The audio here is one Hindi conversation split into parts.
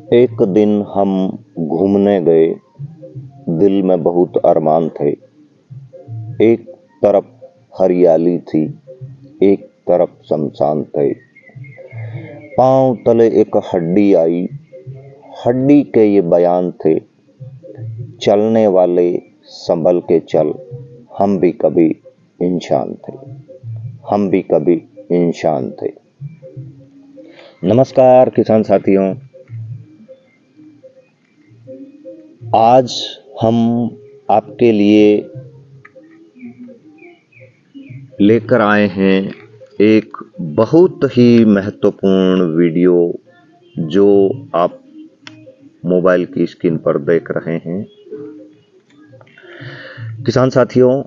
एक दिन हम घूमने गए। दिल में बहुत अरमान थे। एक तरफ हरियाली थी, एक तरफ शमशान थे। पांव तले एक हड्डी आई। हड्डी के ये बयान थे, चलने वाले संभल के चल। हम भी कभी इंसान थे, हम भी कभी इंसान थे। नमस्कार किसान साथियों, आज हम आपके लिए लेकर आए हैं एक बहुत ही महत्वपूर्ण वीडियो जो आप मोबाइल की स्क्रीन पर देख रहे हैं। किसान साथियों,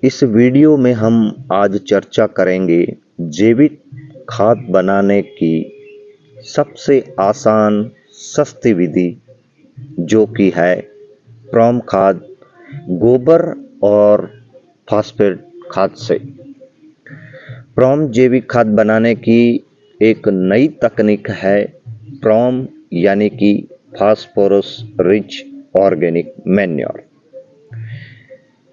इस वीडियो में हम आज चर्चा करेंगे जैविक खाद बनाने की सबसे आसान सस्ती विधि, जो कि है प्रॉम खाद, गोबर और फास्फेट खाद से। प्रॉम जैविक खाद बनाने की एक नई तकनीक है। प्रॉम यानी कि फास्फोरस रिच ऑर्गेनिक मैन्योर।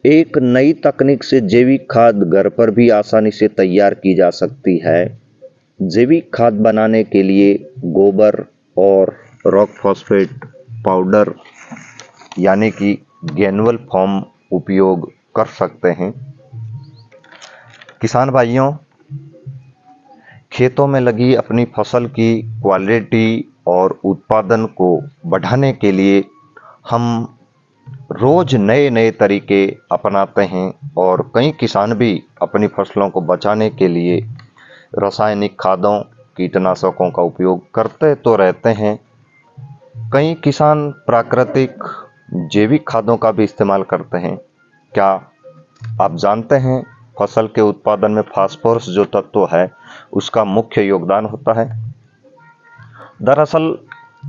एक नई तकनीक से जैविक खाद घर पर भी आसानी से तैयार की जा सकती है। जैविक खाद बनाने के लिए गोबर और रॉक फॉस्फेट पाउडर यानी कि ग्रेन्युल फॉर्म उपयोग कर सकते हैं। किसान भाइयों, खेतों में लगी अपनी फसल की क्वालिटी और उत्पादन को बढ़ाने के लिए हम रोज नए नए तरीके अपनाते हैं और कई किसान भी अपनी फसलों को बचाने के लिए रासायनिक खादों, कीटनाशकों का उपयोग करते तो रहते हैं। कई किसान प्राकृतिक जैविक खादों का भी इस्तेमाल करते हैं। क्या आप जानते हैं फसल के उत्पादन में फास्फोरस जो तत्व है उसका मुख्य योगदान होता है? दरअसल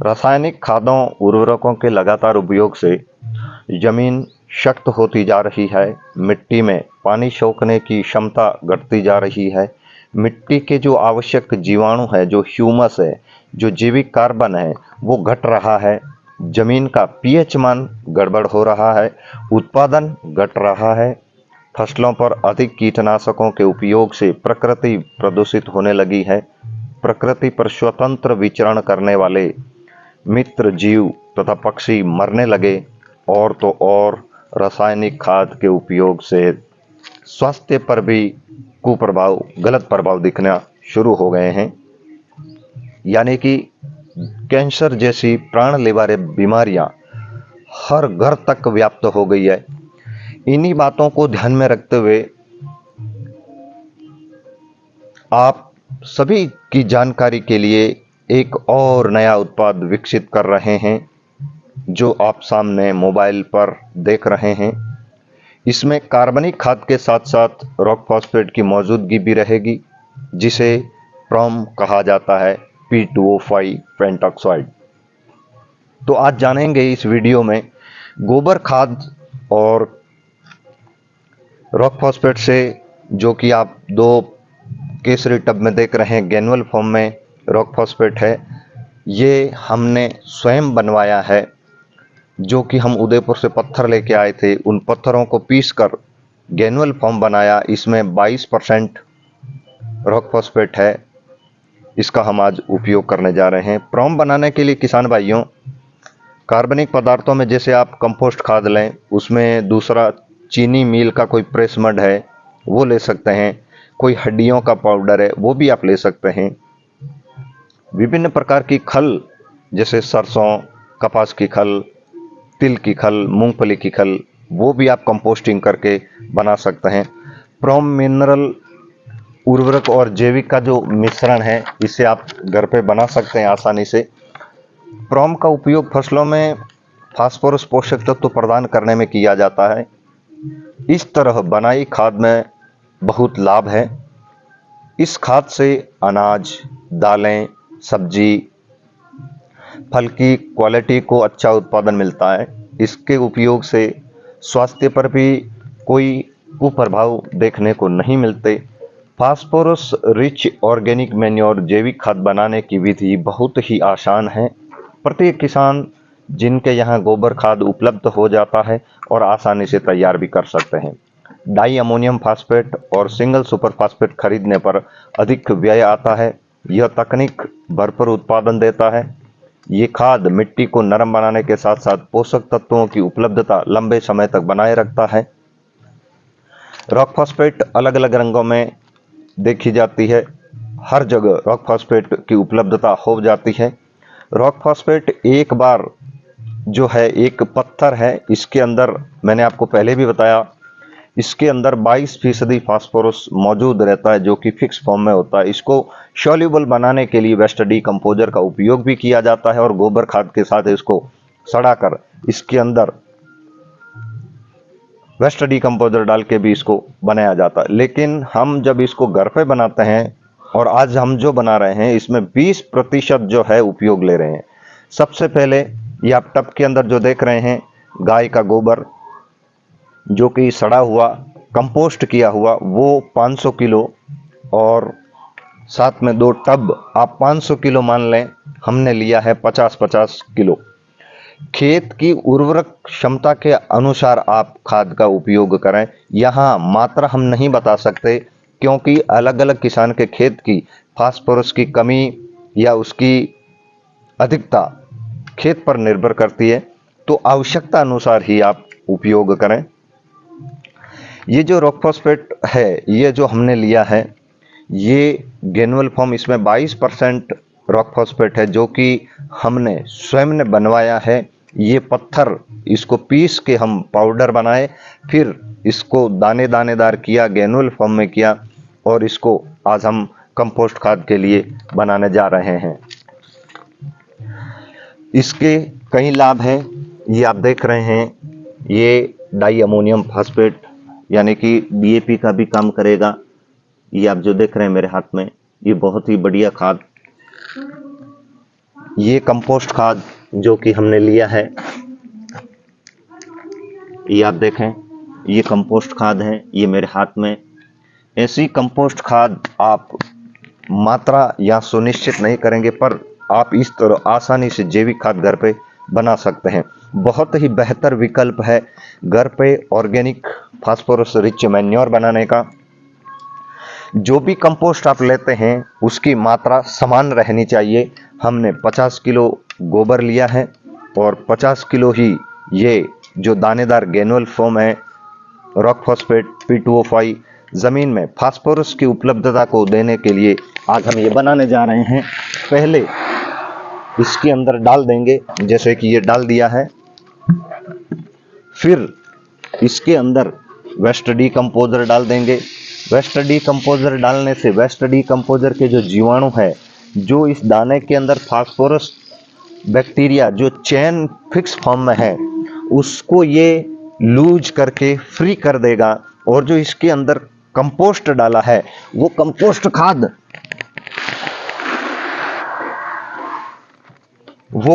रासायनिक खादों, उर्वरकों के लगातार उपयोग से जमीन सख्त होती जा रही है। मिट्टी में पानी सोखने की क्षमता घटती जा रही है। मिट्टी के जो आवश्यक जीवाणु है, जो ह्यूमस है, जो जैविक कार्बन है, वो घट रहा है। जमीन का पीएच मान गड़बड़ हो रहा है। उत्पादन घट रहा है। फसलों पर अधिक कीटनाशकों के उपयोग से प्रकृति प्रदूषित होने लगी है। प्रकृति पर स्वतंत्र विचरण करने वाले मित्र जीव तथा पक्षी मरने लगे। और तो और रासायनिक खाद के उपयोग से स्वास्थ्य पर भी कुप्रभाव, गलत प्रभाव दिखना शुरू हो गए हैं। यानी कि कैंसर जैसी प्राणलेवा बीमारियां हर घर तक व्याप्त हो गई है। इन्हीं बातों को ध्यान में रखते हुए आप सभी की जानकारी के लिए एक और नया उत्पाद विकसित कर रहे हैं, जो आप सामने मोबाइल पर देख रहे हैं। इसमें कार्बनिक खाद के साथ साथ रॉक फॉस्फेट की मौजूदगी भी रहेगी, जिसे प्रॉम कहा जाता है, P2O5 पेंटॉक्साइड। तो आज जानेंगे इस वीडियो में गोबर खाद और रॉक फॉस्फेट से, जो कि आप दो केसरी टब में देख रहे हैं, ग्रेन्युल फॉर्म में रॉक फॉस्फेट है। ये हमने स्वयं बनवाया है, जो कि हम उदयपुर से पत्थर लेके आए थे। उन पत्थरों को पीसकर ग्रेन्युल फॉर्म बनाया। इसमें 22% रॉक फॉस्फेट है। इसका हम आज उपयोग करने जा रहे हैं। प्रॉम बनाने के लिए किसान भाइयों, कार्बनिक पदार्थों में जैसे आप कंपोस्ट खाद लें, उसमें दूसरा चीनी मील का कोई प्रेस मड है वो ले सकते हैं। कोई हड्डियों का पाउडर है वो भी आप ले सकते हैं। विभिन्न प्रकार की खल जैसे सरसों, कपास की खल, तिल की खल, मूंगफली की खल, वो भी आप कंपोस्टिंग करके बना सकते हैं। प्रॉम मिनरल उर्वरक और जैविक का जो मिश्रण है, इसे आप घर पे बना सकते हैं आसानी से। प्रॉम का उपयोग फसलों में फास्फोरस पोषक तत्व प्रदान करने में किया जाता है। इस तरह बनाई खाद में बहुत लाभ है। इस खाद से अनाज, दालें, सब्जी, फल की क्वालिटी को अच्छा उत्पादन मिलता है। इसके उपयोग से स्वास्थ्य पर भी कोई कुप्रभाव देखने को नहीं मिलते। फास्फोरस रिच ऑर्गेनिक मैन्योर जैविक खाद बनाने की विधि बहुत ही आसान है। प्रत्येक किसान जिनके यहाँ गोबर खाद उपलब्ध हो जाता है और आसानी से तैयार भी कर सकते हैं। डाई अमोनियम फास्फेट और सिंगल सुपर फास्फेट खरीदने पर अधिक व्यय आता है। यह तकनीक भरपूर उत्पादन देता है। ये खाद मिट्टी को नरम बनाने के साथ साथ पोषक तत्वों की उपलब्धता लंबे समय तक बनाए रखता है। रॉक फास्फेट अलग अलग रंगों में देखी जाती है। हर जगह रॉक फास्फेट की उपलब्धता हो जाती है। रॉक फास्फेट एक बार जो है एक पत्थर है, इसके अंदर मैंने आपको पहले भी बताया, इसके अंदर 22% फास्फोरस मौजूद रहता है जो कि फिक्स फॉर्म में होता है। इसको सॉल्युबल बनाने के लिए वेस्ट डीकंपोजर का उपयोग भी किया जाता है और गोबर खाद के साथ इसको सड़ाकर इसके अंदर वेस्ट डीकंपोजर डाल के भी इसको बनाया जाता है। लेकिन हम जब इसको घर पे बनाते हैं और आज हम जो बना रहे हैं इसमें 20% जो है उपयोग ले रहे हैं। सबसे पहले ये आप टब के अंदर जो देख रहे हैं गाय का गोबर जो कि सड़ा हुआ कंपोस्ट किया हुआ वो 500 किलो और साथ में 2 टब आप 500 किलो मान लें, हमने लिया है 50-50 किलो। खेत की उर्वरक क्षमता के अनुसार आप खाद का उपयोग करें। यहाँ मात्रा हम नहीं बता सकते क्योंकि अलग अलग किसान के खेत की फास्फोरस की कमी या उसकी अधिकता खेत पर निर्भर करती है, तो आवश्यकता अनुसार ही आप उपयोग करें। ये जो रॉक फास्फेट है ये जो हमने लिया है ये ग्रेनुअल फॉर्म, इसमें 22% रॉक फास्फेट है जो कि हमने स्वयं ने बनवाया है। ये पत्थर इसको पीस के हम पाउडर बनाए, फिर इसको दाने दानेदार किया, ग्रेनुअल फॉर्म में किया और इसको आज हम कंपोस्ट खाद के लिए बनाने जा रहे हैं। इसके कई लाभ हैं। ये आप देख रहे हैं, ये डाई अमोनियम फास्फेट यानी कि DAP का भी काम करेगा। ये आप जो देख रहे हैं मेरे हाथ में, ये बहुत ही बढ़िया खाद, ये कंपोस्ट खाद जो कि हमने लिया है, ये आप देखें, ये कंपोस्ट खाद है, ये मेरे हाथ में। ऐसी कंपोस्ट खाद आप मात्रा या सुनिश्चित नहीं करेंगे पर आप इस तरह आसानी से जैविक खाद घर पे बना सकते हैं। बहुत ही बेहतर विकल्प है घर पे ऑर्गेनिक फास्फोरस रिच मैन्योर बनाने का। जो भी कंपोस्ट आप लेते हैं उसकी मात्रा समान रहनी चाहिए। हमने 50 किलो गोबर लिया है और 50 किलो ही ये जो दानेदार ग्रेनुअल फॉर्म है रॉक फास्फेट P2O5 जमीन में फास्फोरस की उपलब्धता को देने के लिए आज हम ये बनाने जा रहे हैं। पहले इसके अंदर डाल देंगे, जैसे कि ये डाल दिया है। फिर इसके अंदर वेस्ट डीकंपोजर डाल देंगे। वेस्ट डीकंपोजर डालने से वेस्ट डीकंपोजर के जो जीवाणु है, जो इस दाने के अंदर फास्फोरस बैक्टीरिया जो चेन फिक्स फॉर्म में है उसको ये लूज करके फ्री कर देगा और जो इसके अंदर कंपोस्ट डाला है वो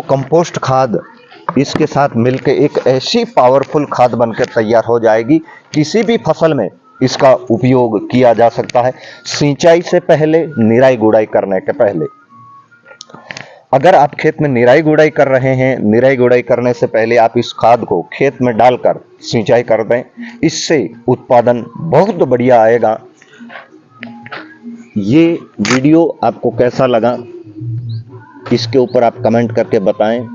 कंपोस्ट खाद इसके साथ मिलकर एक ऐसी पावरफुल खाद बनकर तैयार हो जाएगी। किसी भी फसल में इसका उपयोग किया जा सकता है। सिंचाई से पहले, निराई गुड़ाई करने के पहले, अगर आप खेत में निराई गुड़ाई कर रहे हैं, निराई गुड़ाई करने से पहले आप इस खाद को खेत में डालकर सिंचाई कर दें। इससे उत्पादन बहुत बढ़िया आएगा। ये वीडियो आपको कैसा लगा इसके ऊपर आप कमेंट करके बताएं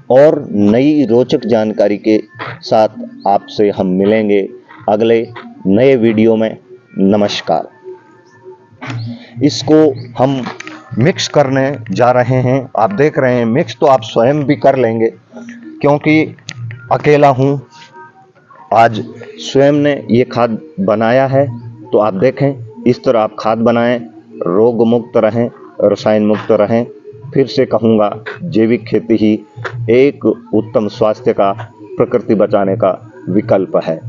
और नई रोचक जानकारी के साथ आपसे हम मिलेंगे अगले नए वीडियो में। नमस्कार। इसको हम मिक्स करने जा रहे हैं। आप देख रहे हैं मिक्स तो आप स्वयं भी कर लेंगे क्योंकि अकेला हूं, आज स्वयं ने ये खाद बनाया है। तो आप देखें इस तरह आप खाद बनाएं, रोग मुक्त रहें, रसायन मुक्त रहें। फिर से कहूँगा, जैविक खेती ही एक उत्तम स्वास्थ्य का, प्रकृति बचाने का विकल्प है।